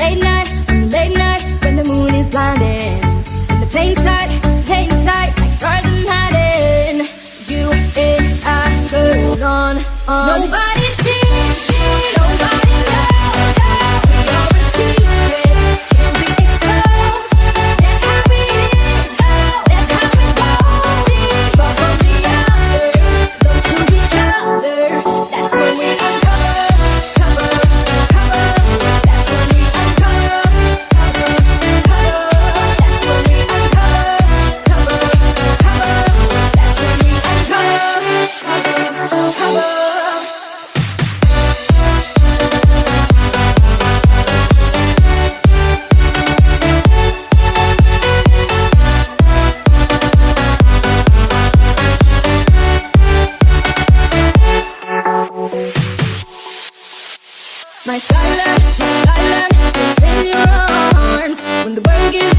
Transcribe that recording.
late night, when the moon is blinding. In the plain sight, like stars in hiding. You and I put on. Nobody sees it, nobody knows that we are a secret. Can't be exposed. That's how it is. Oh, that's how it goes. Deeper from the others, close to each other. That's when we uncover, cover, cover. That's when we uncover, cover, cover. That's when we uncover, cover, cover. That's when we uncover, cover, cover. My silence is in your arms. When the world gives